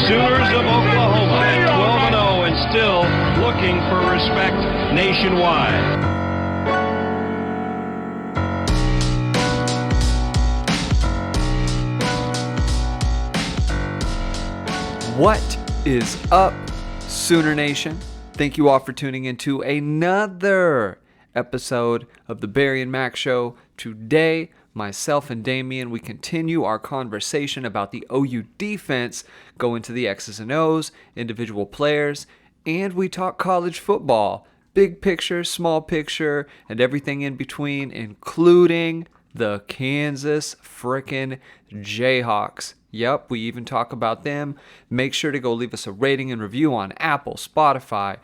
Sooners of Oklahoma at 12-0 and still looking for respect nationwide. What is up, Sooner Nation? Thank you all for tuning into another episode of the Barry and Mack Show. Today, myself and Damian, we continue our conversation about the OU defense, go into the X's and O's, individual players, and we talk college football. Big picture, small picture, and everything in between, including the Kansas frickin' Jayhawks. Yep, we even talk about them. Make sure to go leave us a rating and review on Apple, Spotify,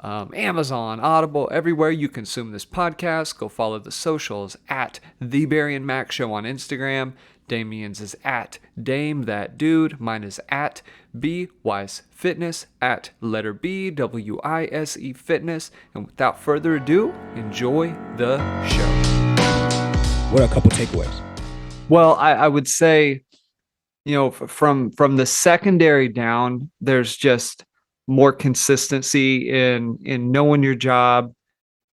Amazon, Audible, everywhere you consume this podcast. Go follow the socials at The Barry and Mack Show on Instagram. Damien's is at Dame That Dude. Mine is at B Wise Fitness, at letter B WISE Fitness. And without further ado, enjoy the show. What are a couple takeaways? Well, I would say, you know, from the secondary down, there's just more consistency in knowing your job.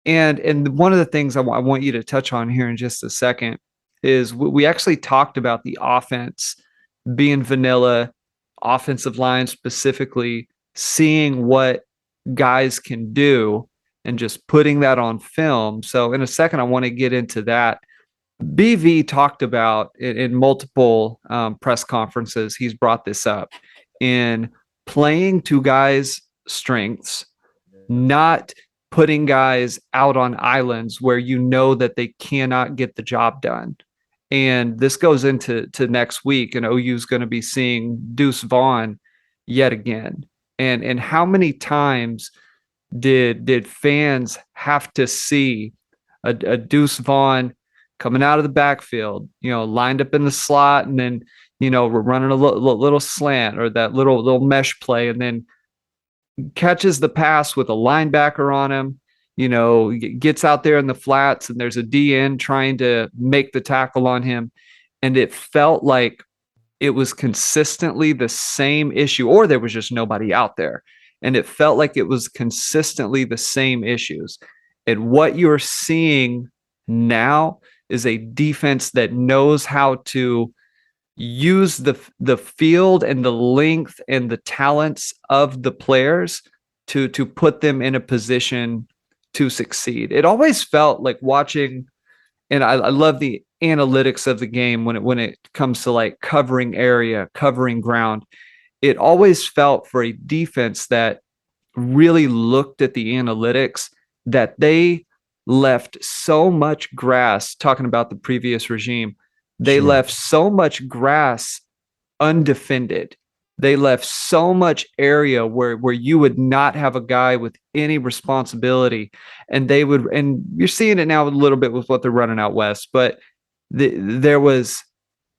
And one of the things I want you to touch on here in just a second is we actually talked about the offense being vanilla, offensive line specifically, seeing what guys can do and just putting that on film. So in a second, I want to get into that. BV talked about in multiple press conferences, he's brought this up, in playing to guys' strengths, not putting guys out on islands where you know that they cannot get the job done. And this goes into next week, and OU is going to be seeing Deuce Vaughn yet again. And how many times did fans have to see a Deuce Vaughn coming out of the backfield, you know, lined up in the slot, and then, you know, we're running a little slant or that little mesh play, and then catches the pass with a linebacker on him, you know, gets out there in the flats, and there's a DN trying to make the tackle on him. And it felt like it was consistently the same issue, or there was just nobody out there. And it felt like it was consistently the same issues. And what you're seeing now is a defense that knows how to use the field and the length and the talents of the players to put them in a position to succeed. It always felt like watching, and I love the analytics of the game when it comes to like covering area, covering ground. It always felt for a defense that really looked at the analytics that they left so much grass, talking about the previous regime, they left so much grass undefended. They left so much area where you would not have a guy with any responsibility. And they would, and you're seeing it now a little bit with what they're running out west, but there was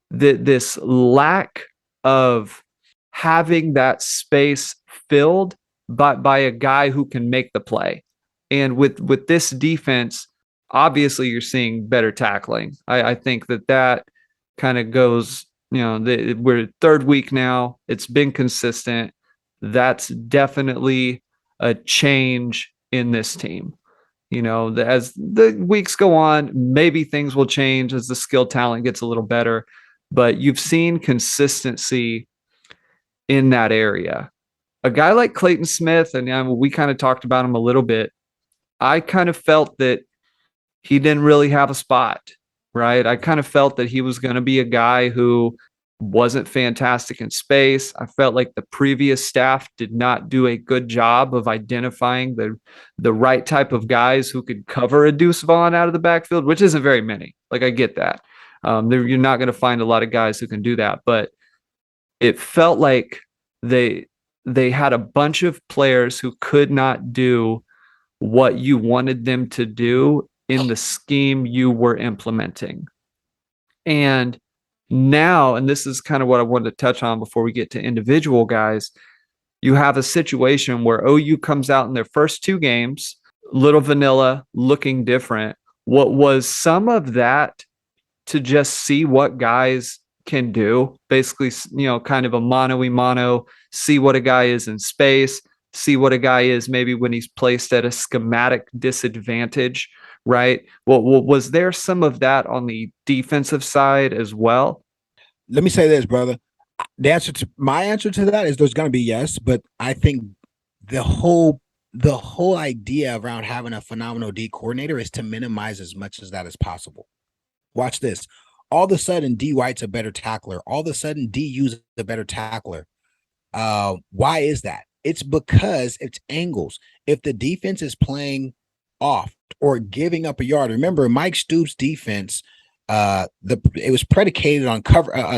this lack of having that space filled by a guy who can make the play. And with this defense, obviously you're seeing better tackling. I think that kind of goes, you know, we're third week now. It's been consistent. That's definitely a change in this team. You know, as the weeks go on, maybe things will change as the skill talent gets a little better. But you've seen consistency in that area. A guy like Clayton Smith, and we kind of talked about him a little bit, I kind of felt that he didn't really have a spot, right? I kind of felt that he was going to be a guy who wasn't fantastic in space. I felt like the previous staff did not do a good job of identifying the right type of guys who could cover a Deuce Vaughn out of the backfield, which isn't very many. Like, I get that. You're not going to find a lot of guys who can do that, but it felt like they had a bunch of players who could not do what you wanted them to do in the scheme you were implementing. And now, and this is kind of what I wanted to touch on before we get to individual guys, you have a situation where OU comes out in their first two games, little vanilla, looking different. What was some of that to just see what guys can do. Basically, kind of a mano-a-mano, see what a guy is in space, see what a guy is maybe when he's placed at a schematic disadvantage, right? Well, was there some of that on the defensive side as well? Let me say this, brother. My answer to that is there's going to be yes, but I think the whole idea around having a phenomenal D coordinator is to minimize as much as that as possible. Watch this. All of a sudden, D White's a better tackler. All of a sudden, DU's a better tackler. Why is that? It's because it's angles. If the defense is playing off or giving up a yard, remember Mike Stoops' defense, it was predicated on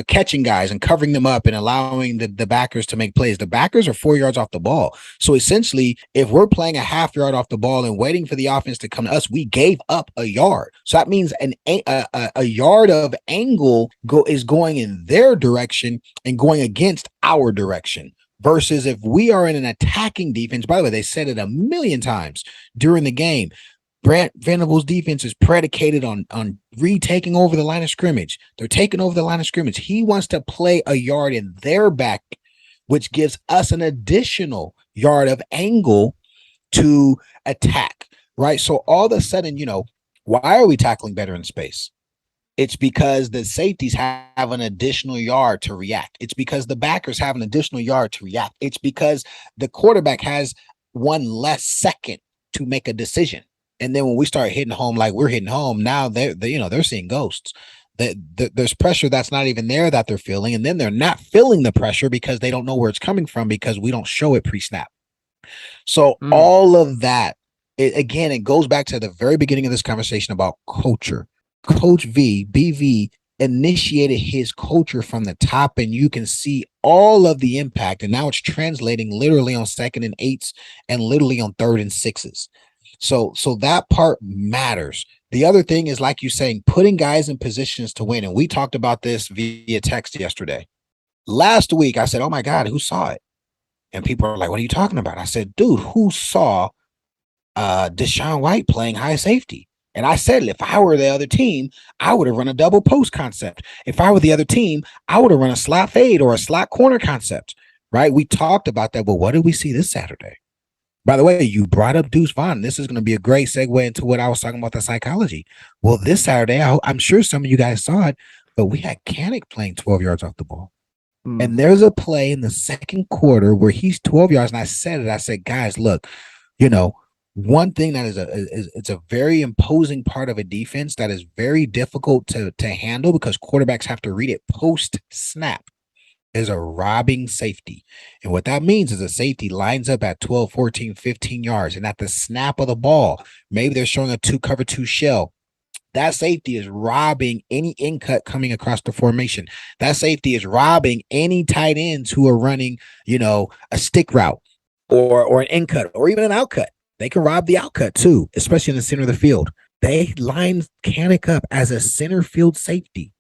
catching guys and covering them up and allowing the backers to make plays. The backers are 4 yards off the ball. So essentially, if we're playing a half yard off the ball and waiting for the offense to come to us, we gave up a yard. So that means a yard of angle is going in their direction and going against our direction. Versus if we are in an attacking defense, by the way, they said it a million times during the game. Brant Venables' defense is predicated on retaking over the line of scrimmage. They're taking over the line of scrimmage. He wants to play a yard in their back, which gives us an additional yard of angle to attack, right? So all of a sudden, why are we tackling better in space? It's because the safeties have an additional yard to react. It's because the backers have an additional yard to react. It's because the quarterback has one less second to make a decision. And then when we start hitting home like we're hitting home, now they're seeing ghosts. There's pressure that's not even there that they're feeling, and then they're not feeling the pressure because they don't know where it's coming from because we don't show it pre-snap. So all of that, it goes back to the very beginning of this conversation about culture. Coach BV initiated his culture from the top, and you can see all of the impact. And now it's translating literally on 2nd and 8s and literally on 3rd and 6s. So that part matters. The other thing is, like you're saying, putting guys in positions to win. And we talked about this via text yesterday. Last week, I said, oh my God, who saw it? And people are like, what are you talking about? I said, dude, who saw Deshaun White playing high safety? And I said, if I were the other team, I would have run a double post concept. If I were the other team, I would have run a slot fade or a slot corner concept, right? We talked about that, but what did we see this Saturday? By the way, you brought up Deuce Vaughn. This is going to be a great segue into what I was talking about, the psychology. Well, this Saturday, I'm sure some of you guys saw it, but we had Kanik playing 12 yards off the ball. And there's a play in the second quarter where he's 12 yards. And I said, guys, look, one thing that it's a very imposing part of a defense that is very difficult to handle because quarterbacks have to read it post snap is a robbing safety. And what that means is a safety lines up at 12, 14, 15 yards. And at the snap of the ball, maybe they're showing a cover two shell. That safety is robbing any in cut coming across the formation. That safety is robbing any tight ends who are running, a stick route or an in cut or even an out cut. They can rob the out cut too, especially in the center of the field. They lined Kanik up as a center field safety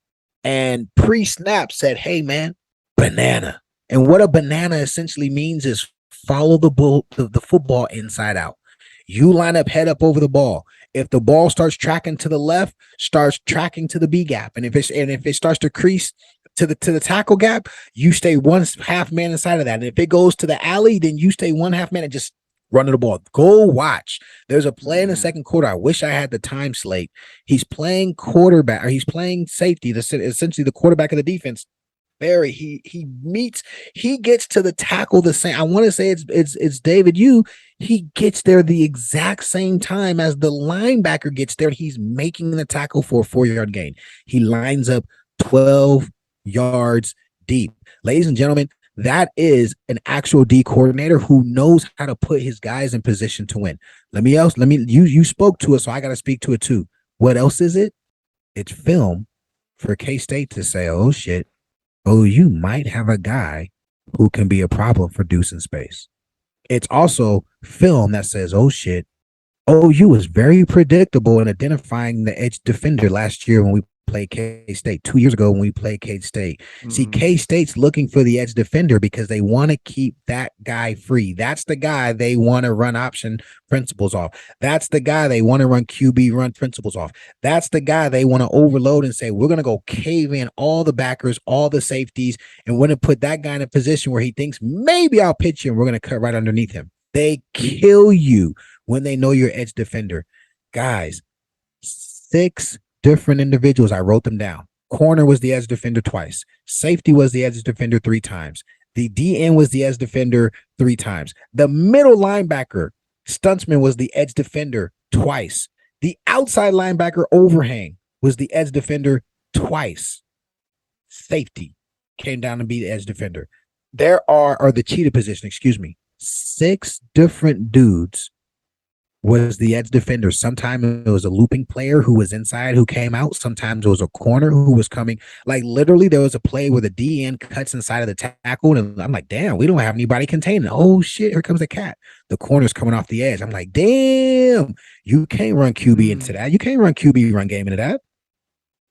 and pre-snap said, hey, man, banana. And what a banana essentially means is follow the football inside out. You line up head up over the ball. If the ball starts tracking to the left, starts tracking to the B gap. And if it starts to crease to the tackle gap, you stay one half man inside of that. And if it goes to the alley, then you stay one half man and just run the ball. Go watch. There's a play in the second quarter. I wish I had the time slate. He's playing quarterback, or he's playing safety, essentially the quarterback of the defense. He gets to the tackle the same. I want to say it's David Yu. He gets there the exact same time as the linebacker gets there. He's making the tackle for a 4-yard gain. He lines up 12 yards deep. Ladies and gentlemen, that is an actual D coordinator who knows how to put his guys in position to win. You spoke to it, so I got to speak to it too. What else is it? It's film for K-State to say, oh shit, you might have a guy who can be a problem for Deuce in space. It's also film that says, oh shit, OU was very predictable in identifying the edge defender last year when we played K-State 2 years ago when we played K-State. See, Mm. K-State's looking for the edge defender because they want to keep that guy free. That's the guy they want to run option principles off. That's the guy they want to run QB run principles off. That's the guy they want to overload and say, we're going to go cave in all the backers, all the safeties, and we're going to put that guy in a position where he thinks maybe I'll pitch you and we're going to cut right underneath him. They kill you when they know your edge defender. Guys, 6 different individuals. I wrote them down. Corner was the edge defender twice. Safety was the edge defender 3 times. The DN was the edge defender 3 times. The middle linebacker, Stuntsman, was the edge defender twice. The outside linebacker overhang was the edge defender twice. Safety came down to be the edge defender. Or the cheetah position, excuse me. 6 different dudes was the edge defender. Sometimes it was a looping player who was inside who came out. Sometimes it was a corner who was coming. Like literally there was a play where the DN cuts inside of the tackle and I'm like, damn, we don't have anybody containing. Oh shit, here comes the cat. The corner's coming off the edge. I'm like, damn, you can't run QB into that. You can't run QB run game into that.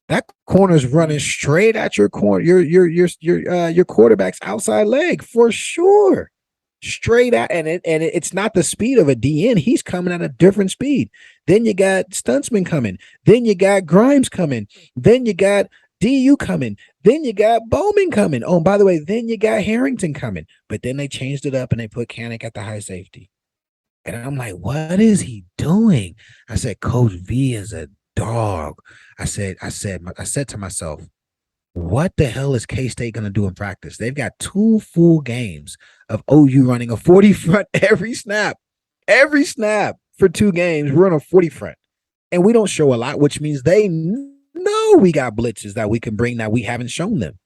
That corner's running straight at your corner, your quarterback's outside leg for sure. Straight out, and it's not the speed of a DN. He's coming at a different speed. Then you got Stuntsman coming. Then you got Grimes coming. Then you got DU coming. Then you got Bowman coming. Oh, and by the way, then you got Harrington coming. But then they changed it up and they put Kanik at the high safety. And I'm like, what is he doing? I said, Coach V is a dog. I said to myself, what the hell is K-State going to do in practice? They've got 2 full games of OU running a 40 front every snap for 2 games. We're on a 40 front and we don't show a lot, which means they know we got blitzes that we can bring that we haven't shown them.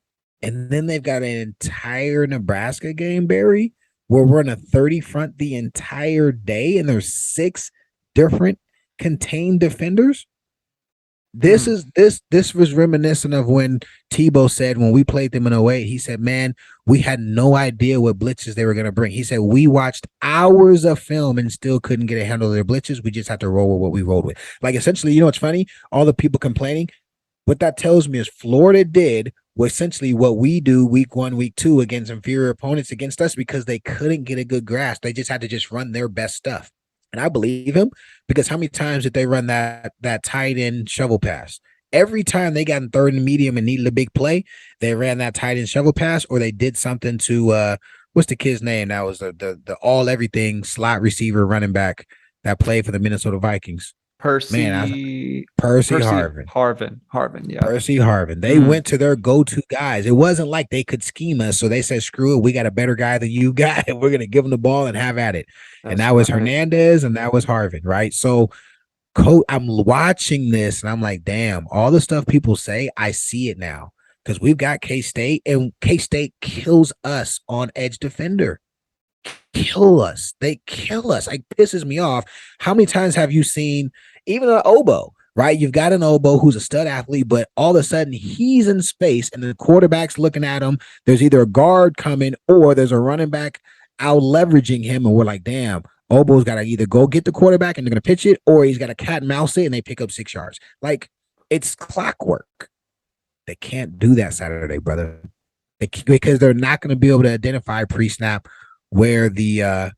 And then they've got an entire Nebraska game, Barry, where we're in a 30 front the entire day and there's 6 different contained defenders. This was reminiscent of when Tebow said when we played them in 08, he said, man, we had no idea what blitzes they were going to bring. He said, we watched hours of film and still couldn't get a handle of their blitzes. We just had to roll with what we rolled with. Like essentially, you know what's funny? All the people complaining, what that tells me is Florida did essentially what we do week 1, week 2 against inferior opponents against us because they couldn't get a good grasp. They just had to just run their best stuff. And I believe him because how many times did they run that tight end shovel pass? Every time they got in 3rd and medium and needed a big play, they ran that tight end shovel pass or they did something to what's the kid's name? That was the all everything slot receiver running back that played for the Minnesota Vikings. Percy Harvin. Yeah. Percy Harvin. They went to their go-to guys. It wasn't like they could scheme us. So they said, screw it. We got a better guy than you got. And we're going to give them the ball and have at it. And that was Hernandez and that was Harvin, right? So I'm watching this and I'm like, damn, all the stuff people say, I see it now. Because we've got K-State and K-State kills us on edge defender. Kill us. They kill us. It pisses me off. How many times have you seen even an oboe, right? You've got an oboe who's a stud athlete, but all of a sudden he's in space and the quarterback's looking at him. There's either a guard coming or there's a running back out leveraging him. And we're like, damn, oboe's got to either go get the quarterback and they're going to pitch it or he's got to cat and mouse it and they pick up 6 yards. Like it's clockwork. They can't do that Saturday, brother. Because they're not going to be able to identify pre-snap where the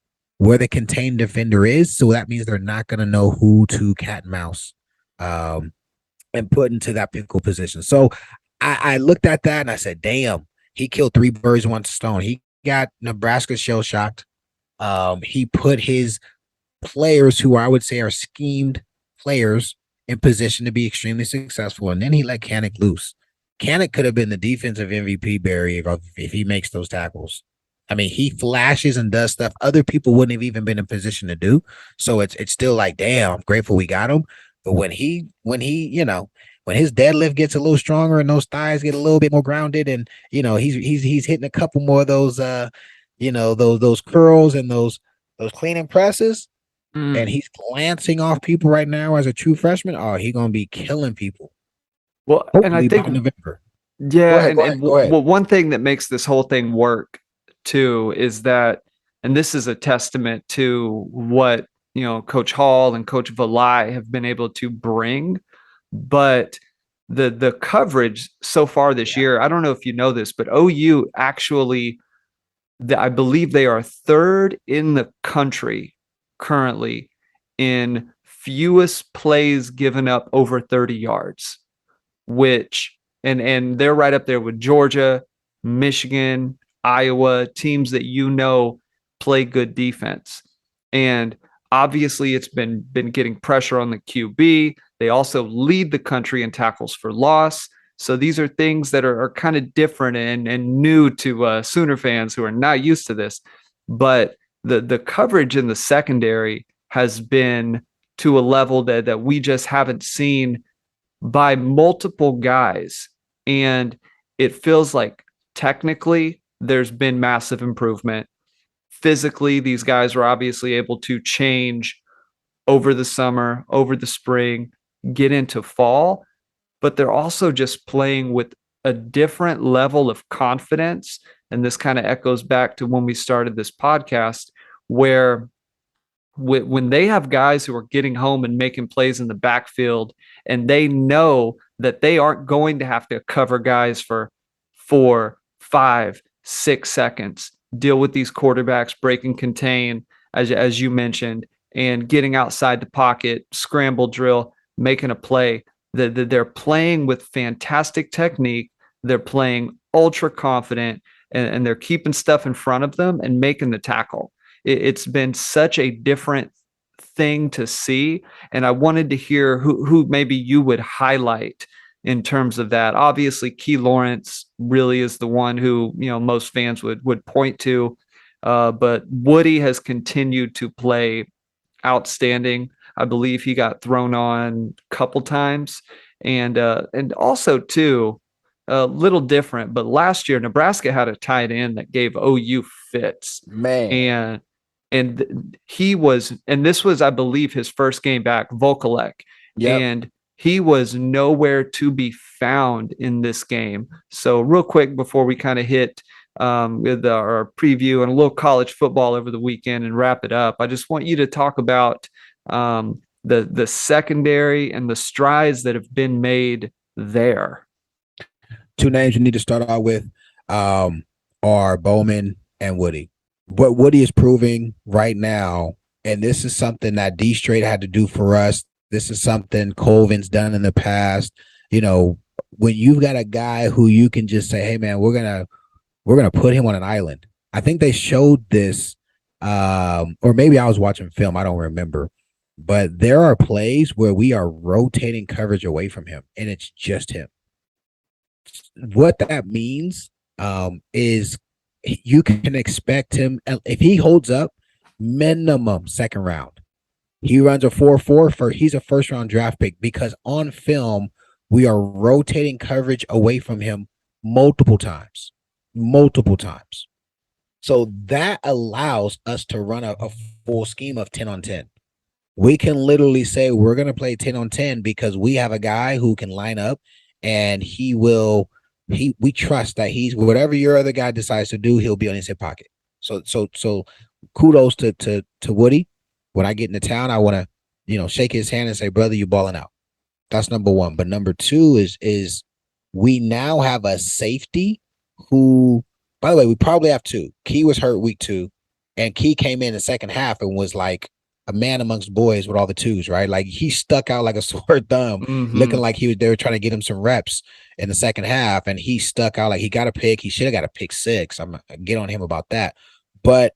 contained defender is. So that means they're not going to know who to cat and mouse and put into that pickle position. So I looked at that and I said, damn, he killed 3 birds with 1 stone. He got Nebraska shell shocked. He put his players who I would say are schemed players in position to be extremely successful. And then he let Kanik loose. Kanik could have been the defensive MVP, Barry, if he makes those tackles. I mean, he flashes and does stuff other people wouldn't have even been in position to do. So it's still like, damn, I'm grateful we got him. But when his deadlift gets a little stronger and those thighs get a little bit more grounded, and he's hitting a couple more of those those curls and those clean and presses, and he's glancing off people right now as a true freshman. Oh, he's gonna be killing people. Well, hopefully and I think by November. Yeah, Go ahead. Well, one thing that makes this whole thing work too is that, and this is a testament to what Coach Hall and Coach Valai have been able to bring, but the coverage so far this year, I don't know if you know this, but OU actually, I believe they are third in the country currently in fewest plays given up over 30 yards, which and they're right up there with Georgia, Michigan, Iowa, teams that play good defense. And obviously it's been getting pressure on the QB. They also lead the country in tackles for loss. So these are things that are kind of different and new to Sooner fans who are not used to this. But the coverage in the secondary has been to a level that we just haven't seen by multiple guys. And it feels like technically there's been massive improvement. Physically, these guys were obviously able to change over the summer, over the spring, get into fall, but they're also just playing with a different level of confidence. And this kind of echoes back to when we started this podcast, where when they have guys who are getting home and making plays in the backfield, and they know that they aren't going to have to cover guys for 4, 5, 6 seconds, deal with these quarterbacks, break and contain, as you mentioned, and getting outside the pocket, scramble drill, making a play. They're playing with fantastic technique. They're playing ultra confident, and they're keeping stuff in front of them and making the tackle. It's been such a different thing to see. And I wanted to hear who maybe you would highlight in terms of that. Obviously, Key Lawrence really is the one who, most fans would point to. But Woody has continued to play outstanding. I believe he got thrown on a couple times. And also, too, a little different, but last year Nebraska had a tight end that gave OU fits. Man. And he was, and this was, I believe, his first game back, Vokalek. Yep. And he was nowhere to be found in this game. So real quick, before we kind of hit with our preview and a little college football over the weekend and wrap it up, I just want you to talk about the secondary and the strides that have been made there. Two names you need to start out with are Bowman and Woody. What Woody is proving right now, and this is something that D Straight had to do for us. This is something Colvin's done in the past. When you've got a guy who you can just say, "Hey, man, we're gonna put him on an island." I think they showed this, or maybe I was watching film. I don't remember, but there are plays where we are rotating coverage away from him, and it's just him. What that means is you can expect him, if he holds up, minimum second round. He runs a 4.4 he's a first round draft pick, because on film we are rotating coverage away from him multiple times. So that allows us to run a full scheme of 10 on 10. We can literally say we're going to play 10 on 10 because we have a guy who can line up, and we trust that he's, whatever your other guy decides to do, he'll be on his hip pocket. So kudos to Woody. When I get into town, I want to, shake his hand and say, "Brother, you balling out." That's number one. But number two is we now have a safety who, by the way, we probably have two. Key was hurt week 2, and Key came in the second half and was like a man amongst boys with all the twos, right? Like he stuck out like a sore thumb, looking like they were trying to get him some reps in the second half, and he stuck out like he got a pick. He should have got a pick 6. I'm gonna get on him about that. But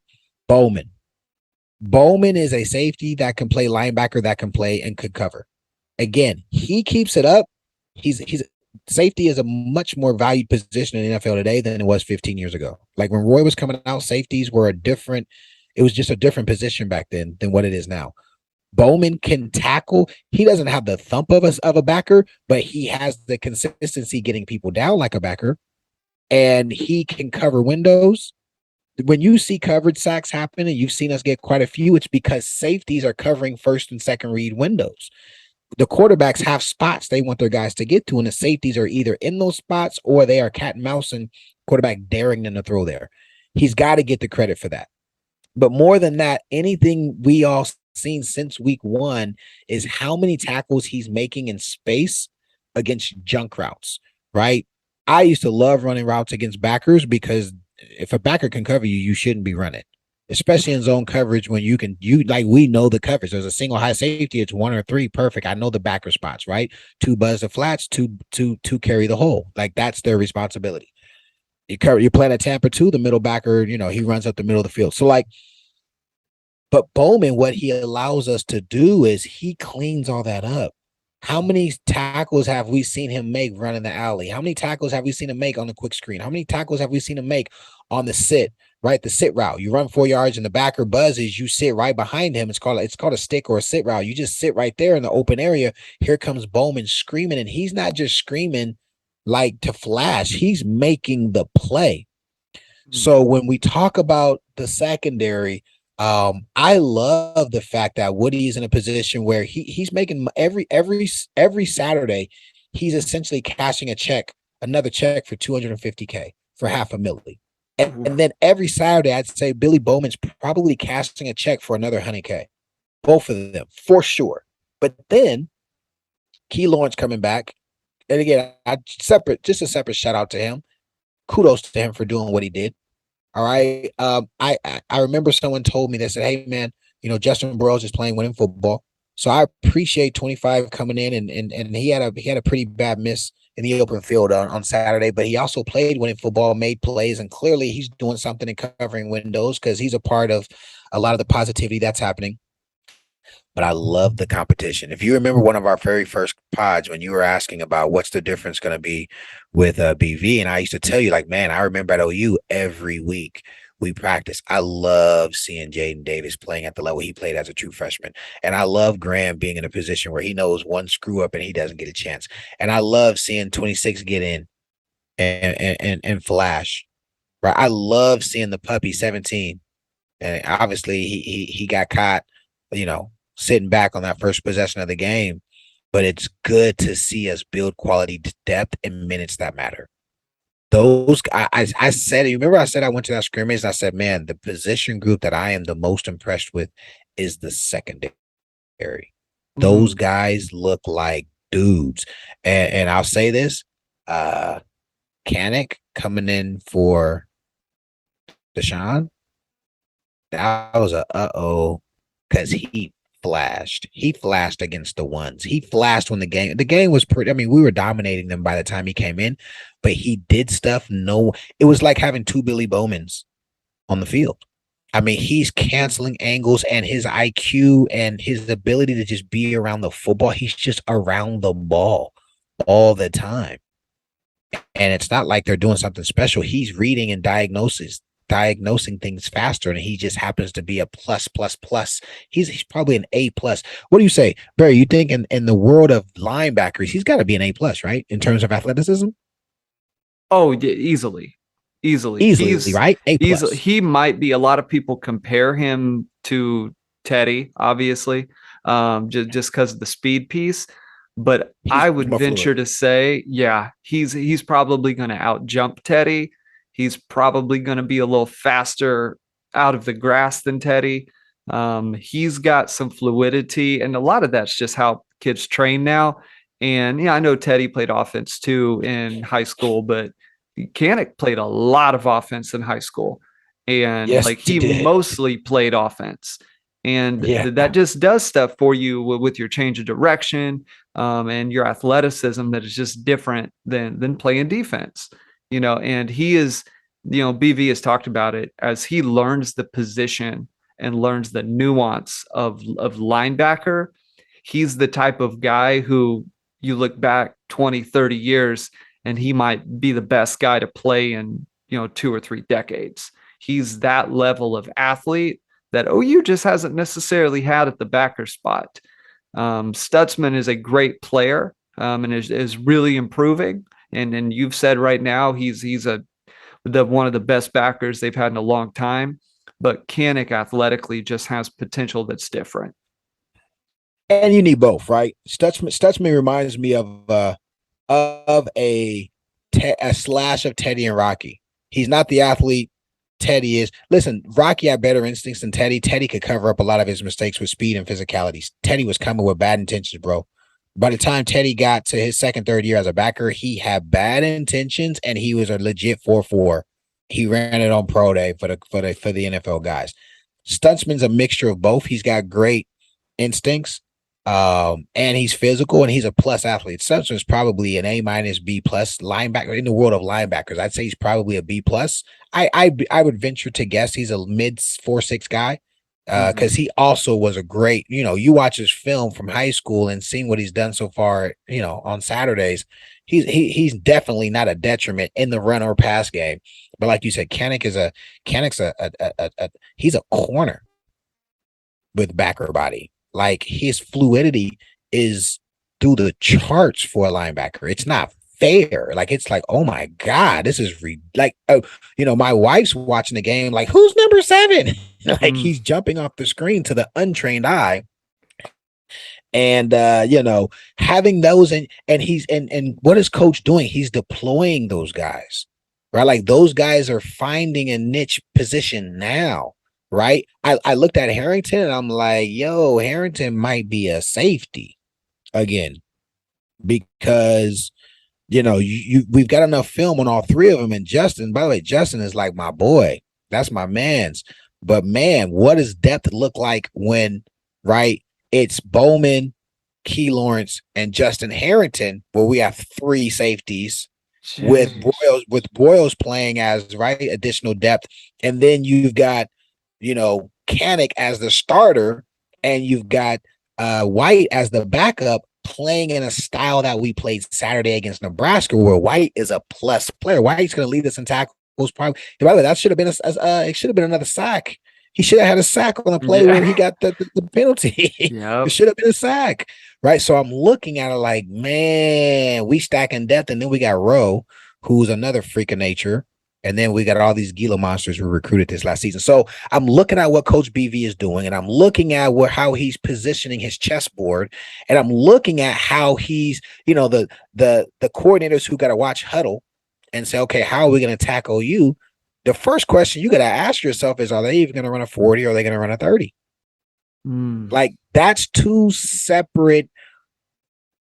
Bowman is a safety that can play linebacker, that can play and could cover. Again, he keeps it up. He's safety is a much more valued position in the NFL today than it was 15 years ago. Like when Roy was coming out, safeties were it was just a different position back then than what it is now. Bowman can tackle. He doesn't have the thump of a backer, but he has the consistency getting people down like a backer, and he can cover windows. When you see coverage sacks happen, and you've seen us get quite a few, it's because safeties are covering first and second read windows. The quarterbacks have spots they want their guys to get to, and the safeties are either in those spots or they are cat and mouse and quarterback daring them to throw there. He's got to get the credit for that. But more than that, anything we all seen since week 1 is how many tackles he's making in space against junk routes, right? I used to love running routes against backers because if a backer can cover you, you shouldn't be running, especially in zone coverage when we know the coverage. There's a single high safety, it's 1 or 3, perfect. I know the backer spots, right? 2 buzz the flats, two carry the hole. Like that's their responsibility. You're playing at Tampa too, the middle backer, he runs up the middle of the field. So like, but Bowman, what he allows us to do is he cleans all that up. How many tackles have we seen him make running the alley? How many tackles have we seen him make on the quick screen? How many tackles have we seen him make on the sit, right? The sit route. You run 4 yards and the backer buzzes, you sit right behind him. It's called a stick or a sit route. You just sit right there in the open area. Here comes Bowman screaming, and he's not just screaming like to flash. He's making the play. So when we talk about the secondary, I love the fact that Woody is in a position where he's making every Saturday, he's essentially cashing another check for $250K for $500,000. And then every Saturday, I'd say Billy Bowman's probably cashing a check for another $100K. Both of them, for sure. But then Key Lawrence coming back. And again, a separate shout out to him. Kudos to him for doing what he did. All right. I remember someone told me, they said, hey man, Justin Burrows is playing winning football. So I appreciate 25 coming in and he had a pretty bad miss in the open field on Saturday, but he also played winning football, made plays, and clearly he's doing something in covering windows because he's a part of a lot of the positivity that's happening. But I love the competition. If you remember one of our very first pods when you were asking about what's the difference going to be with BV, and I used to tell you, like, man, I remember at OU every week we practice. I love seeing Jaden Davis playing at the level he played as a true freshman. And I love Graham being in a position where he knows one screw up and he doesn't get a chance. And I love seeing 26 get in and flash. Right. I love seeing the puppy 17. And obviously he got caught, sitting back on that first possession of the game, but it's good to see us build quality depth in minutes that matter. I said, you remember I said I went to that scrimmage and I said, man, the position group that I am the most impressed with is the secondary. Those guys look like dudes. And I'll say this, Kanik coming in for Deshaun, that was because he flashed against the ones. He flashed when the game was pretty. I mean, we were dominating them by the time he came in, but he did stuff. It was like having 2 Billy Bowmans on the field. I mean, he's canceling angles, and his IQ and his ability to just be around the football. He's just around the ball all the time. And it's not like they're doing something special. He's reading and diagnosing things faster, and he just happens to be a plus. He's probably an A+. What do you say, Barry? You think in the world of linebackers, he's got to be an A+, right? In terms of athleticism? Oh, easily, right? A+. He might be. A lot of people compare him to Teddy, obviously, just because of the speed piece. But I would venture to say, yeah, he's probably going to out-jump Teddy. He's probably going to be a little faster out of the grass than Teddy. He's got some fluidity, and a lot of that's just how kids train now. And yeah, I know Teddy played offense too in high school, but Kanik played a lot of offense in high school, and yes, he mostly played offense. And that just does stuff for you with your change of direction and your athleticism that is just different than playing defense. And he is, BV has talked about it as he learns the position and learns the nuance of linebacker. He's the type of guy who you look back 20, 30 years and he might be the best guy to play in, 2 or 3 decades. He's that level of athlete that OU just hasn't necessarily had at the backer spot. Stutzman is a great player and is really improving. And you've said right now he's one of the best backers they've had in a long time. But Kanik athletically just has potential that's different. And you need both, right? Stutzman reminds me of a slash of Teddy and Rocky. He's not the athlete Teddy is. Listen, Rocky had better instincts than Teddy. Teddy could cover up a lot of his mistakes with speed and physicality. Teddy was coming with bad intentions, bro. By the time Teddy got to his second, third year as a backer, he had bad intentions and he was a legit 4-4. He ran it on pro day for the NFL guys. Stutzman's a mixture of both. He's got great instincts, and he's physical and he's a plus athlete. Stutzman's probably an A- B plus linebacker in the world of linebackers. I'd say he's probably a B plus. I would venture to guess he's a mid 4.6 guy. Because he also was a great, you watch his film from high school and seeing what he's done so far, on Saturdays, he's definitely not a detriment in the run or pass game. But like you said, Canic's he's a corner with backer body. Like his fluidity is through the charts for a linebacker. It's not fair. Like it's like, oh my God, this is my wife's watching the game. Like, who's number 7? Like he's jumping off the screen to the untrained eye. And having those and what is coach doing? He's deploying those guys, right? Like those guys are finding a niche position now, right? I looked at Harrington and I'm like, yo, Harrington might be a safety again because we've got enough film on all three of them. And Justin, by the way, Justin is like my boy. That's my man's. But man, what does depth look like when, right? It's Bowman, Key Lawrence, and Justin Harrington, where we have 3 safeties. Jeez. with Broyles playing as additional depth. And then you've got, Canic as the starter, and you've got White as the backup, playing in a style that we played Saturday against Nebraska, where White is a plus player. White's going to lead us in tackles. Probably. By the way, that should have been it should have been another sack. He should have had a sack on the play where he got the penalty. Yep. It should have been a sack, right? So I'm looking at it like, man, we stacking depth, and then we got Rowe, who's another freak of nature, and then we got all these Gila monsters who recruited this last season. So I'm looking at what Coach BV is doing, and I'm looking at how he's positioning his chessboard, and I'm looking at how he's, the coordinators who got to watch huddle and say, okay, how are we going to tackle you? The first question you got to ask yourself is, are they even going to run a 40 or are they going to run a 30? Like that's 2 separate,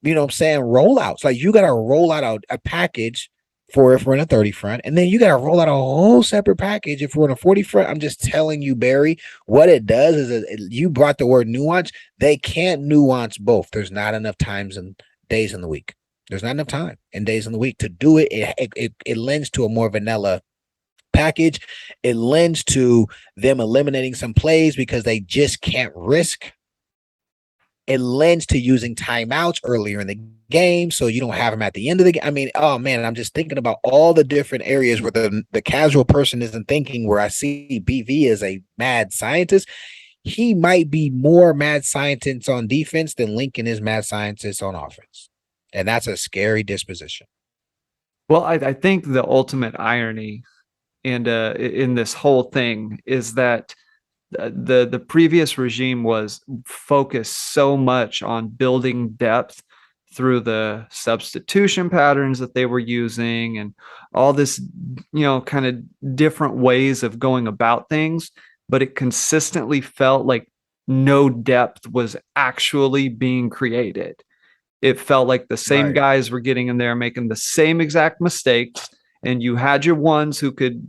rollouts. Like you got to roll out a package for if we're in a 30 front, and then you got to roll out a whole separate package if we're in a 40 front. I'm just telling you, Barry, what it does is you brought the word nuance. They can't nuance both. There's not enough times and days in the week. There's not enough time and days in the week to do it. It lends to a more vanilla package. It lends to them eliminating some plays because they just can't risk. It lends to using timeouts earlier in the game so you don't have them at the end of the game. I mean, oh man, I'm just thinking about all the different areas where the casual person isn't thinking, where I see BV as a mad scientist. He might be more mad scientist on defense than Lincoln is mad scientist on offense. And that's a scary disposition. Well, I think the ultimate irony and in this whole thing is that the previous regime was focused so much on building depth through the substitution patterns that they were using and all this, kind of different ways of going about things, but it consistently felt like no depth was actually being created. It felt like the same guys were getting in there making the same exact mistakes, and you had your ones who could,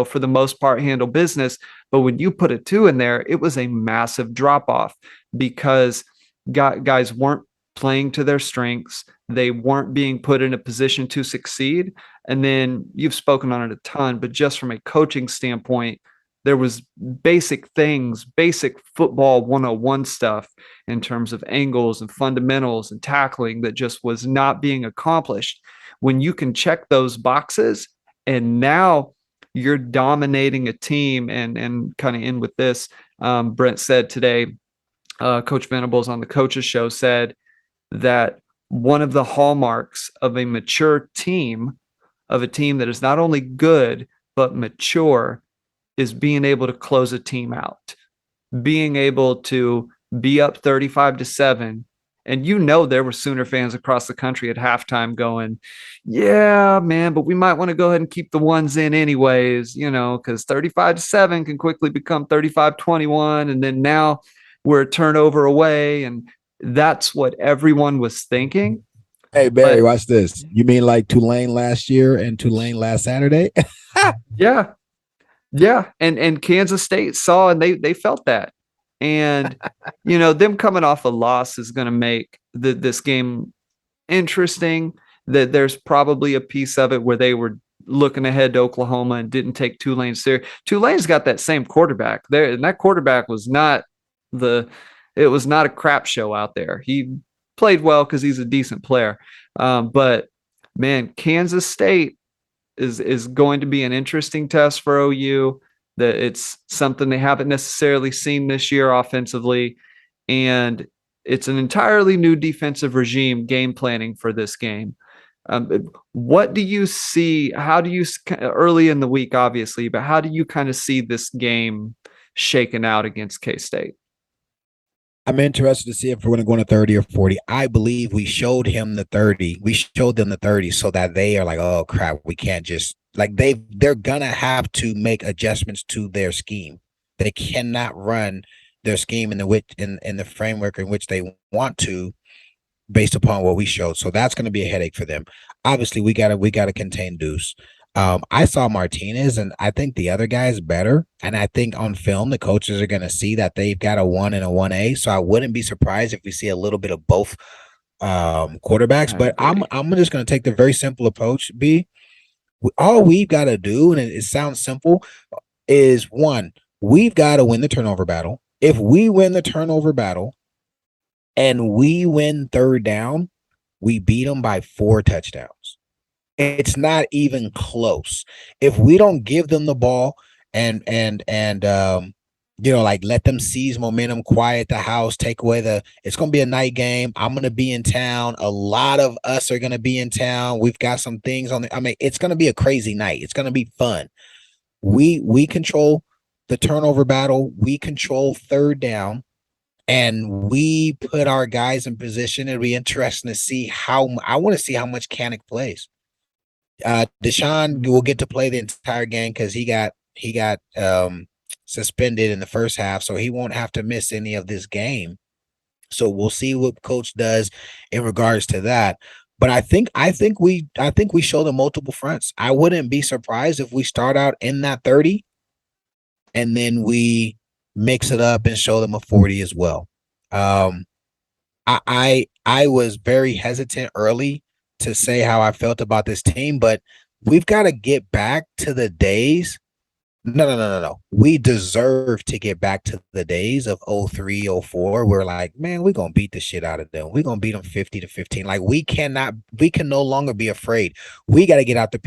for the most part handle business. But when you put a 2 in there, it was a massive drop off because guys weren't playing to their strengths. They weren't being put in a position to succeed. And then you've spoken on it a ton, but just from a coaching standpoint, there was basic football 101 stuff in terms of angles and fundamentals and tackling that just was not being accomplished. When you can check those boxes and now you're dominating a team, and kind of end with this, Brent said today, Coach Venables on the Coaches Show said that one of the hallmarks of a mature team, of a team that is not only good, but mature, is being able to close a team out, being able to be up 35-7. And there were Sooner fans across the country at halftime going, yeah, man, but we might want to go ahead and keep the ones in anyways, because 35-7 can quickly become 35-21. And then now we're a turnover away. And that's what everyone was thinking. Hey, Barry, But watch this. You mean like Tulane last year and Tulane last Saturday? yeah, yeah. And Kansas State saw and they felt that. And them coming off a loss is going to make this game interesting. That there's probably a piece of it where they were looking ahead to Oklahoma and didn't take Tulane serious. Tulane's got that same quarterback there, and that quarterback was not it was not a crap show out there. He played well because he's a decent player. But man, Kansas State is going to be an interesting test for OU. That it's something they haven't necessarily seen this year offensively, and it's an entirely new defensive regime game planning for this game. What do you see? How do you early in the week, obviously, but how do you kind of see this game shaken out against K-State? I'm interested to see if we're going to go into 30 or 40. I believe we showed him the 30. We showed them the 30 so that they are like, oh crap, we can't just like they're gonna have to make adjustments to their scheme. They cannot run their scheme in the framework in which they want to based upon what we showed. So that's going to be a headache for them. Obviously, we gotta contain Deuce. I saw Martinez, and I think the other guy is better. And I think on film, the coaches are going to see that they've got a 1 and a 1A. So I wouldn't be surprised if we see a little bit of both quarterbacks. But I'm just going to take the very simple approach. All we've got to do, and it sounds simple, is one, we've got to win the turnover battle. If we win the turnover battle and we win third down, we beat them by 4 touchdowns. It's not even close. If we don't give them the ball and like let them seize momentum, quiet the house, take away it's going to be a night game. I'm going to be in town. A lot of us are going to be in town. We've got some things it's going to be a crazy night. It's going to be fun. We control the turnover battle. We control third down. And we put our guys in position. It'll be interesting to see I want to see how much Kanik plays. Deshaun will get to play the entire game because he got suspended in the first half, so he won't have to miss any of this game. So we'll see what coach does in regards to that. But I think we show them multiple fronts. I wouldn't be surprised if we start out in that 30 and then we mix it up and show them a 40 as well. I was very hesitant early to say how I felt about this team, but we've got to get back to the days. No. We deserve to get back to the days of 03, 04. We're like, man, we're going to beat the shit out of them. We're going to beat them 50-15. Like we can no longer be afraid. We got to get out the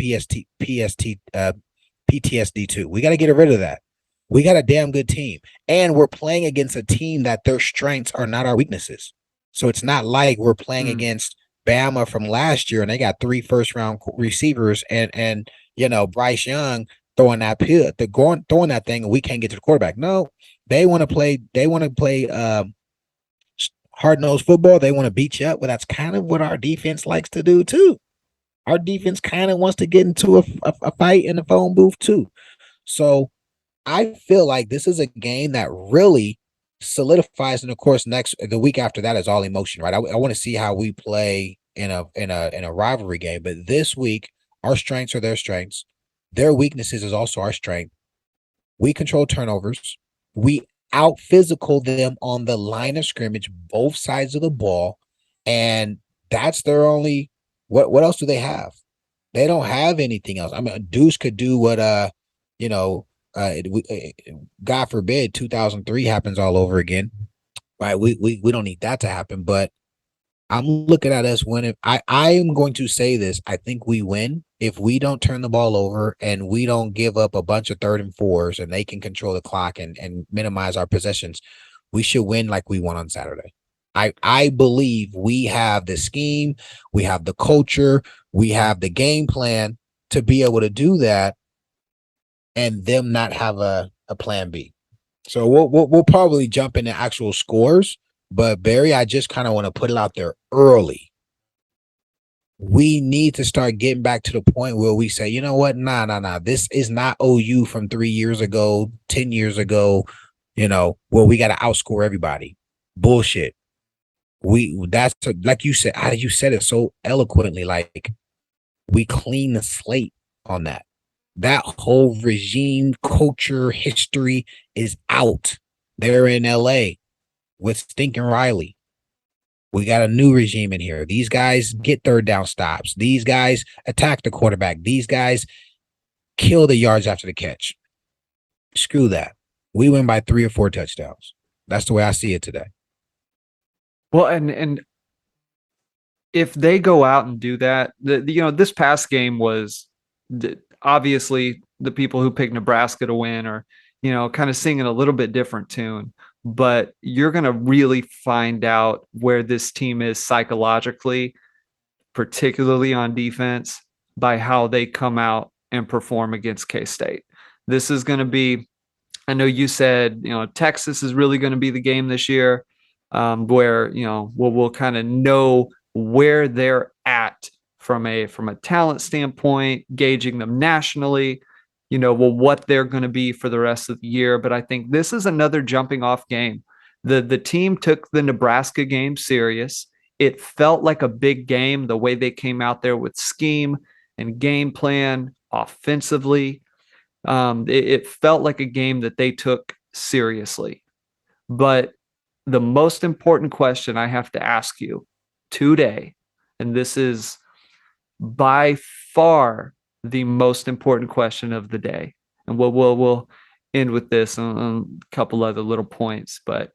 PTSD too. We got to get rid of that. We got a damn good team, and we're playing against a team that their strengths are not our weaknesses. So it's not like we're playing against Bama from last year and they got 3 first-round receivers and Bryce Young throwing that thing and we can't get to the quarterback. No, they want to play hard-nosed football. They want to beat you up. Well, that's kind of what our defense likes to do too. Our defense kind of wants to get into a fight in the phone booth too. So I feel like this is a game that really solidifies, and of course the week after that is all emotion, right? I want to see how we play in a rivalry game, but this week our strengths are their strengths, their weaknesses is also our strength. We control turnovers, we out physical them on the line of scrimmage, both sides of the ball, and that's their only. What else do they have? They don't have anything else. I mean, Deuce could do what God forbid 2003 happens all over again, right? We don't need that to happen, but I'm looking at us winning. I am going to say this. I think we win if we don't turn the ball over and we don't give up a bunch of 3rd and 4s and they can control the clock and minimize our possessions. We should win like we won on Saturday. I believe we have the scheme, we have the culture, we have the game plan to be able to do that and them not have a plan B. So we'll probably jump into actual scores. But Barry, I just kind of want to put it out there early. We need to start getting back to the point where we say, you know what? Nah. This is not OU from 3 years ago, 10 years ago, where we got to outscore everybody. Bullshit. Like you said, you said it so eloquently. Like we clean the slate on that. That whole regime, culture, history is out. They're in LA with Stinking Riley. We got a new regime in here. These guys get third down stops. These guys attack the quarterback. These guys kill the yards after the catch. Screw that. We win by 3 or 4 touchdowns. That's the way I see it today. Well, and if they go out and do that, this past game was obviously the people who picked Nebraska to win are, kind of singing a little bit different tune, but you're going to really find out where this team is psychologically, particularly on defense, by how they come out and perform against K-State. This is going to be, I know you said, Texas is really going to be the game this year, where, we'll kind of know where they're at from a talent standpoint, gauging them nationally, what they're going to be for the rest of the year. But I think this is another jumping off game. The team took the Nebraska game serious. It felt like a big game, the way they came out there with scheme and game plan offensively. It felt like a game that they took seriously. But the most important question I have to ask you today, and this is by far the most important question of the day, and we'll end with this on a couple other little points, but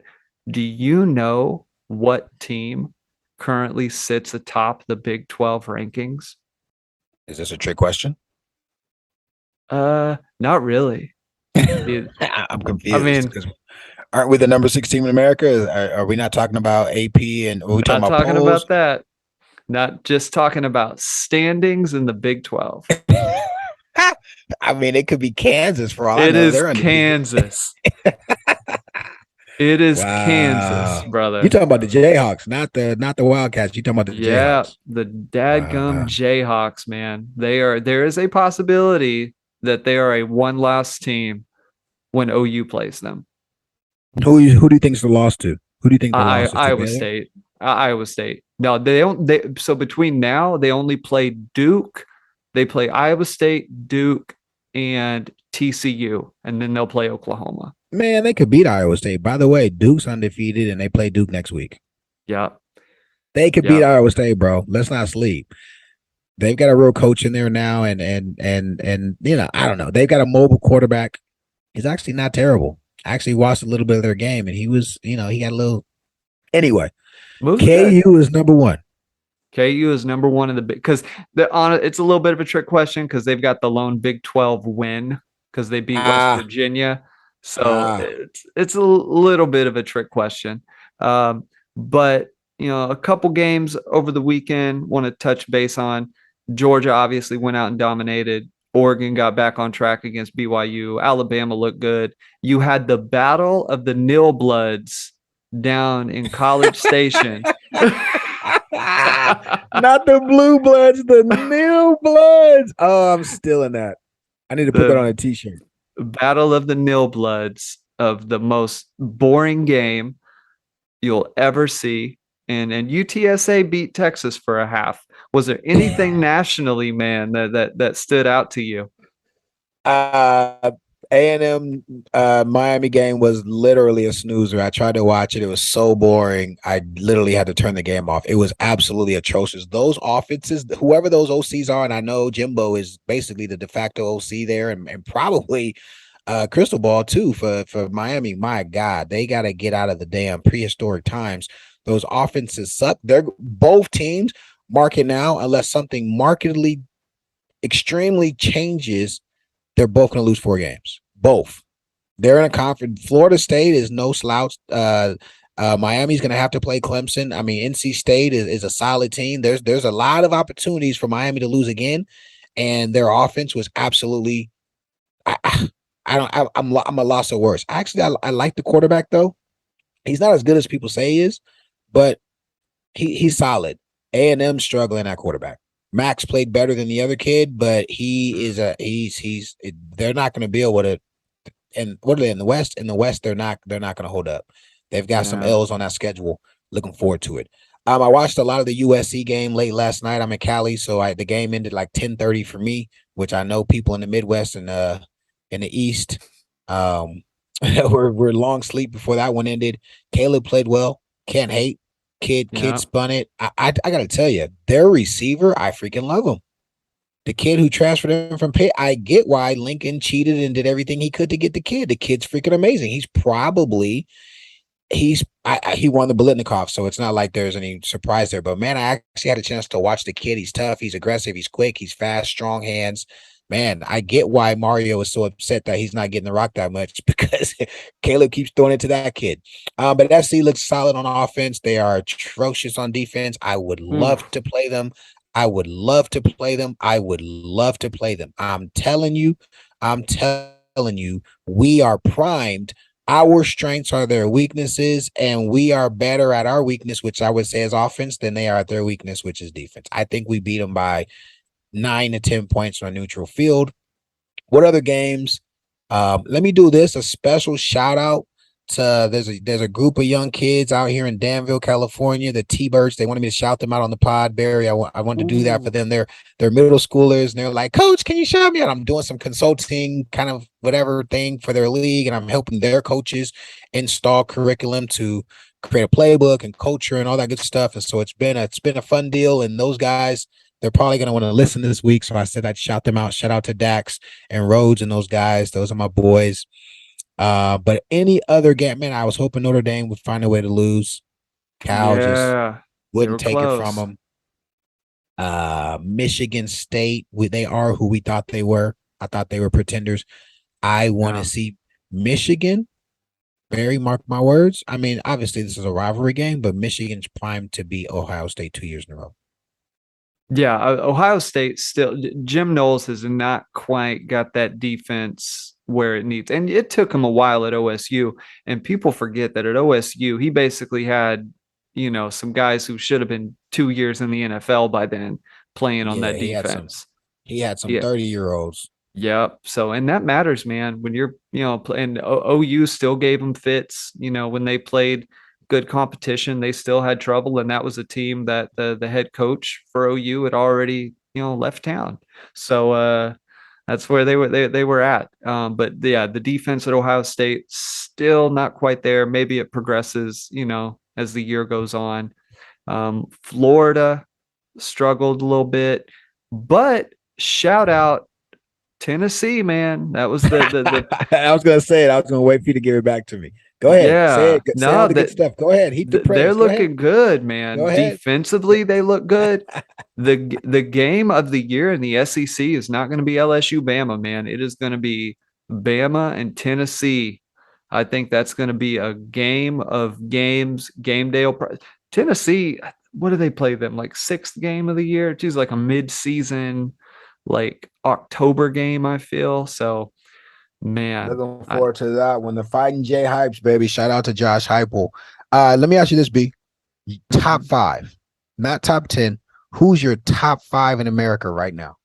do you know what team currently sits atop the Big 12 rankings? Is this a trick question? Not really. I'm confused. I mean, aren't we the number 6 team in America? Are we not talking about AP and are we talking about that? Not just talking about standings in the Big 12. I mean, it could be Kansas for all I know. It is Kansas. It is Kansas, brother. You're talking about the Jayhawks, not the Wildcats. You're talking about the Jayhawks. Yeah, the dadgum Jayhawks, man. There is a possibility that they are a one-loss team when OU plays them. Who do you think is the loss to? Who do you think the loss is to? Iowa State. Iowa State. No, they don't. So between now, they only play Duke. They play Iowa State, Duke, and TCU, and then they'll play Oklahoma. Man, they could beat Iowa State. By the way, Duke's undefeated, and they play Duke next week. Yeah. They could beat Iowa State, bro. Let's not sleep. They've got a real coach in there now, and I don't know. They've got a mobile quarterback. He's actually not terrible. I actually watched a little bit of their game, and he was, he got a little. Anyway, KU is number 1. KU is number 1 in the big, because it's a little bit of a trick question because they've got the lone Big 12 win because they beat West Virginia. So it's a little bit of a trick question. But, a couple games over the weekend, want to touch base on. Georgia obviously went out and dominated. Oregon got back on track against BYU. Alabama looked good. You had the battle of the Nil Bloods down in College Station. Not the Blue Bloods, the Nil Bloods. Oh, I'm still in that. I need to put that on a t-shirt. Battle of the Nil Bloods, of the most boring game you'll ever see. And UTSA beat Texas for a half. Was there anything nationally, man, that stood out to you? A&M Miami game was literally a snoozer. I tried to watch it. It was so boring. I literally had to turn the game off. It was absolutely atrocious. Those offenses, whoever those OCs are, and I know Jimbo is basically the de facto OC there, and probably Crystal Ball too for Miami. My God, they got to get out of the damn prehistoric times. Those offenses suck. They're both teams market now, unless something markedly extremely changes, they're both going to lose 4 games. Both. They're in a conference. Florida State is no slouch. Miami's going to have to play Clemson. I mean, NC State is a solid team. There's a lot of opportunities for Miami to lose again, and their offense was absolutely. I'm a loss of words. Actually, I like the quarterback though. He's not as good as people say he is, but he's solid. A&M struggling at quarterback. Max played better than the other kid, but they're not going to be able to. And what are they in the West? In the West, they're not going to hold up. They've got some L's on that schedule. Looking forward to it. I watched a lot of the USC game late last night. I'm in Cali, so the game ended like 10:30 for me, which I know people in the Midwest and in the East were long sleep before that one ended. Caleb played well. Can't hate. Kid Yeah. spun it. I gotta tell you, their receiver, I freaking love him. The kid who transferred him from Pitt, I get why Lincoln cheated and did everything he could to get the kid. The kid's freaking amazing. He won the Bolitnikov, so it's not like there's any surprise there. But man, I actually had a chance to watch the kid. He's tough, he's aggressive, he's quick, he's fast, strong hands. Man, I get why Mario is so upset that he's not getting the rock that much because Caleb keeps throwing it to that kid. But FC looks solid on offense. They are atrocious on defense. I would love to play them. I would love to play them. I would love to play them. I'm telling you, we are primed. Our strengths are their weaknesses, and we are better at our weakness, which I would say is offense, than they are at their weakness, which is defense. I think we beat them by 9 to 10 points on a neutral field. What other games? Let me do this. A special shout out to there's a group of young kids out here in Danville, California, the T-Birds. They wanted me to shout them out on the pod, Barry. I wanted to do that for them. They're middle schoolers, and they're like, Coach, can you shout me out? I'm doing some consulting kind of whatever thing for their league, and I'm helping their coaches install curriculum to create a playbook and culture and all that good stuff. And so it's been a fun deal. And those guys, they're probably going to want to listen this week. So I said I'd shout them out. Shout out to Dax and Rhodes and those guys. Those are my boys. But any other game, man, I was hoping Notre Dame would find a way to lose. Cal just wouldn't take it from them. Michigan State, they are who we thought they were. I thought they were pretenders. I want to see Michigan. Barry, mark my words. I mean, obviously this is a rivalry game, but Michigan's primed to beat Ohio State 2 years in a row. Yeah, Ohio State still, Jim Knowles has not quite got that defense where it needs. And it took him a while at OSU. And people forget that at OSU, he basically had, some guys who should have been 2 years in the NFL by then playing on that defense. He had some 30-year-olds. Yep. So, and that matters, man. When you're, and OU still gave them fits, when they played good competition, they still had trouble. And that was a team that the head coach for OU had already, left town. So, that's where they were at. But yeah, the defense at Ohio State still not quite there. Maybe it progresses, as the year goes on. Florida struggled a little bit, but shout out Tennessee, man. That was the I was gonna say it. I was gonna wait for you to give it back to me. Go ahead. Yeah. Say it. Say all the good stuff. Go ahead. Heap the praise. They're looking good, man. Defensively, they look good. The game of the year in the SEC is not going to be LSU Bama, man. It is going to be Bama and Tennessee. I think that's going to be a game of games. Game day. Tennessee, what do they play them? Like 6th game of the year? It's like a mid-season, like October game, I feel. So, man, looking forward to that one. The Fighting J Hypes, baby. Shout out to Josh Heupel. Let me ask you this, B. Top 5, not top 10. Who's your top 5 in America right now?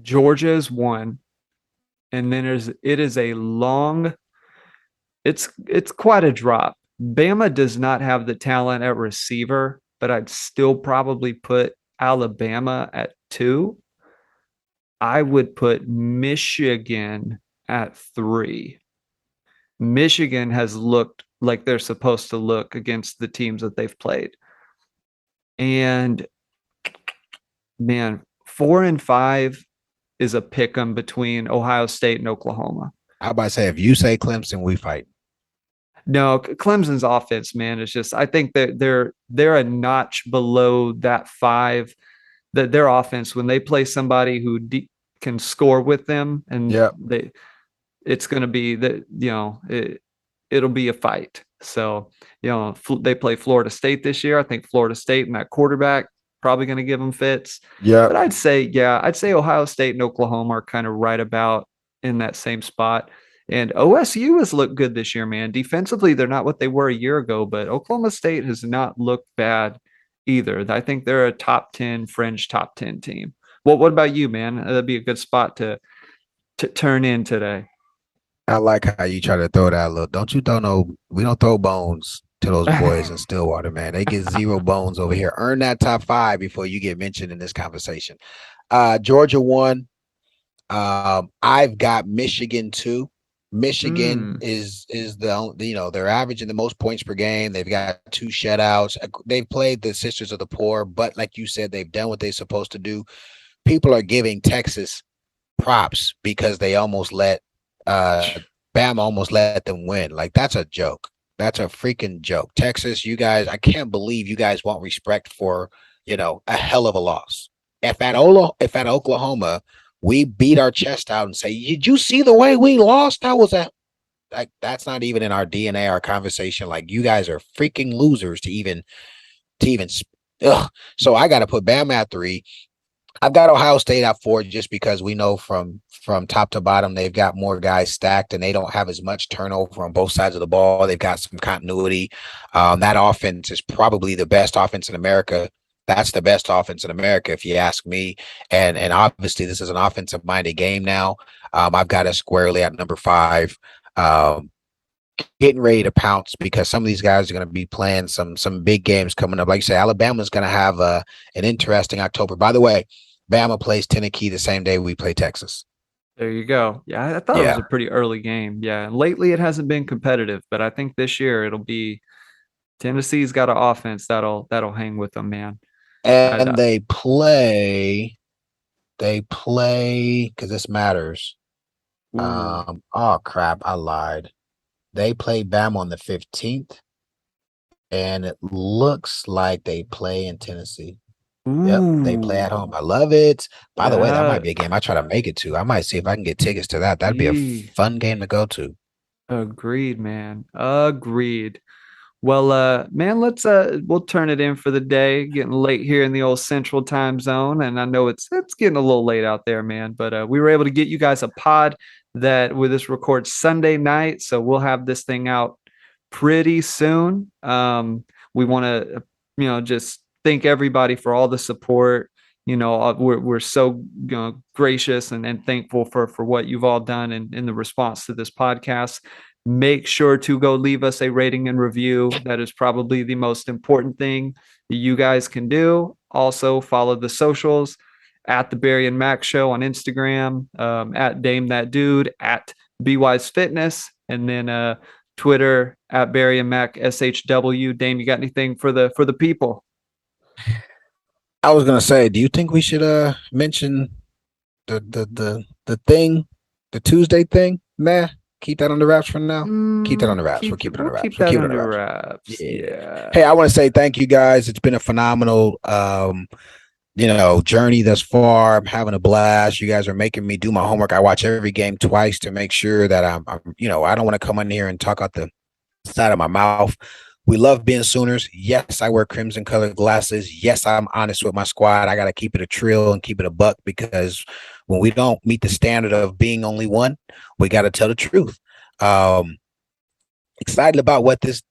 Georgia is one, and then it is a long. It's quite a drop. Bama does not have the talent at receiver, but I'd still probably put Alabama at 2. I would put Michigan at 3. Michigan has looked like they're supposed to look against the teams that they've played. And man, 4 and 5 is a pick 'em between Ohio State and Oklahoma. I about to say, if you say Clemson, we fight. No, Clemson's offense, man, is just, I think that they're a notch below that 5. That their offense, when they play somebody who can score with them, and it's going to be that, it'll be a fight. So, they play Florida State this year. I think Florida State and that quarterback probably going to give them fits. Yeah. But I'd say Ohio State and Oklahoma are kind of right about in that same spot. And OSU has looked good this year, man. Defensively, they're not what they were a year ago, but Oklahoma State has not looked bad either. I think they're a top 10, fringe top 10 team. Well, what about you, man? That'd be a good spot to turn in today. I like how you try to throw that little. Don't you throw no? We don't throw bones to those boys in Stillwater, man. They get 0 bones over here. Earn that top 5 before you get mentioned in this conversation. Georgia won. I've got Michigan 2. Michigan is they're averaging the most points per game. They've got 2 shutouts. They've played the Sisters of the Poor, but like you said, they've done what they're supposed to do. People are giving Texas props because they almost let Bama almost let them win. Like, that's a joke. That's a freaking joke. Texas, you guys, I can't believe you guys want respect for, a hell of a loss. If at Oklahoma, we beat our chest out and say, did you see the way we lost? That was that's not even in our DNA, our conversation. Like, you guys are freaking losers to even. So I got to put Bama at 3. I've got Ohio State at 4 just because we know from top to bottom they've got more guys stacked and they don't have as much turnover on both sides of the ball. They've got some continuity. That offense is probably the best offense in America. That's the best offense in America, if you ask me. And obviously this is an offensive-minded game now. I've got us squarely at number 5. Getting ready to pounce because some of these guys are going to be playing some big games coming up. Like you say, Alabama's going to have an interesting October. By the way, Bama plays Tennessee the same day we play Texas. There you go. Yeah, I thought it was a pretty early game. Yeah, lately it hasn't been competitive, but I think this year it'll be. Tennessee's got an offense that'll hang with them, man. And they play because this matters. Oh crap, I lied. They play Bama on the 15th, and it looks like they play in Tennessee. Yep, they play at home. I love it. By the way, that might be a game I try to make it to. I might see if I can get tickets to that. That'd be a fun game to go to. Agreed, man. Agreed. Well, man, we'll turn it in for the day. Getting late here in the old Central Time Zone, and I know it's getting a little late out there, man. But we were able to get you guys a pod that with this record Sunday night, so we'll have this thing out pretty soon. We want to, just thank everybody for all the support. We're so gracious and thankful for what you've all done in the response to this podcast. Make sure to go leave us a rating and review. That is probably the most important thing you guys can do. Also, follow the socials at the Barry and Mack Show on Instagram, at Dame That Dude, at BWise Fitness, and then Twitter at Barry and Mack SHW. Dame, you got anything for the people? I was gonna say, do you think we should mention the thing, the Tuesday thing? Nah. Keep that under wraps for now. Keep that under wraps. We'll keep it under wraps. Keep that under wraps. Yeah. Hey, I want to say thank you guys. It's been a phenomenal, journey thus far. I'm having a blast. You guys are making me do my homework. I watch every game twice to make sure that I don't want to come in here and talk out the side of my mouth. We love being Sooners. Yes, I wear crimson colored glasses. Yes, I'm honest with my squad. I got to keep it a trill and keep it a buck because when we don't meet the standard of being only one, we got to tell the truth. Excited about what this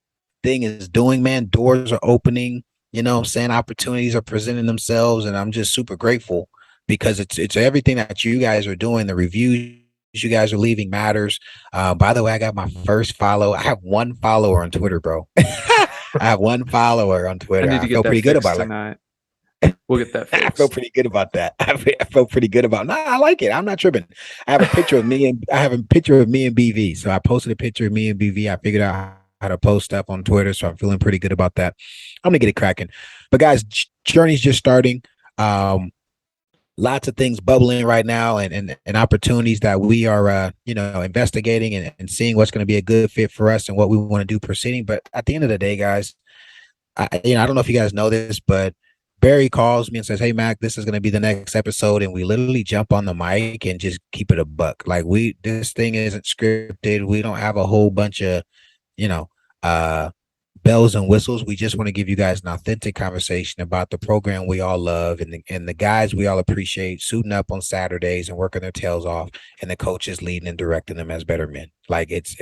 thing is doing, man. Doors are opening, opportunities are presenting themselves. And I'm just super grateful because it's everything that you guys are doing. The reviews you guys are leaving matters. By the way, I got my first follow. I have 1 follower on Twitter, bro. I have 1 follower on Twitter. I feel pretty good about it. We'll get that fixed. I feel pretty good about that. I feel pretty good about. Nah, I like it. I'm not tripping. I have a picture of me and BV. So I posted a picture of me and BV. I figured out how to post stuff on Twitter, so I'm feeling pretty good about that. I'm gonna get it cracking. But guys, journey's just starting. Lots of things bubbling right now and opportunities that we are, investigating and seeing what's going to be a good fit for us and what we want to do proceeding. But at the end of the day, guys, I don't know if you guys know this, but Barry calls me and says, "Hey, Mac, this is going to be the next episode." And we literally jump on the mic and just keep it a buck. Like this thing isn't scripted. We don't have a whole bunch of, bells and whistles. We just want to give you guys an authentic conversation about the program we all love and the guys we all appreciate suiting up on Saturdays and working their tails off, and the coaches leading and directing them as better men. Like it's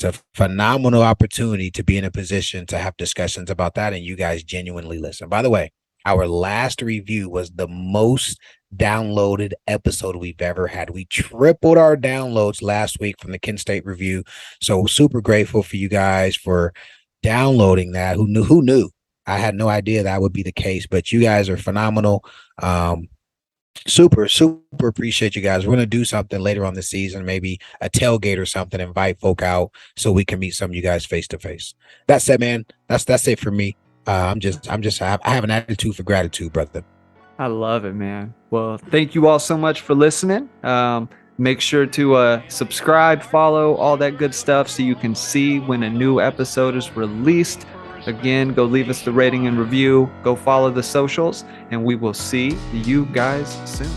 a phenomenal opportunity to be in a position to have discussions about that, and you guys genuinely listen. By the way, Our last review was the most downloaded episode we've ever had. We tripled our downloads last week from the Kent State review. So super grateful for you guys for downloading that. Who knew? Who knew? I had no idea that would be the case, but you guys are phenomenal. Super appreciate you guys. We're gonna do something later on the season, maybe a tailgate or something, invite folk out so we can meet some of you guys face to face. That's it, man. That's it for me. I have an attitude for gratitude, brother. I love it, man. Well, thank you all so much for listening. Make sure to subscribe, follow, all that good stuff so you can see when a new episode is released. Again, go leave us the rating and review. Go follow the socials, and we will see you guys soon.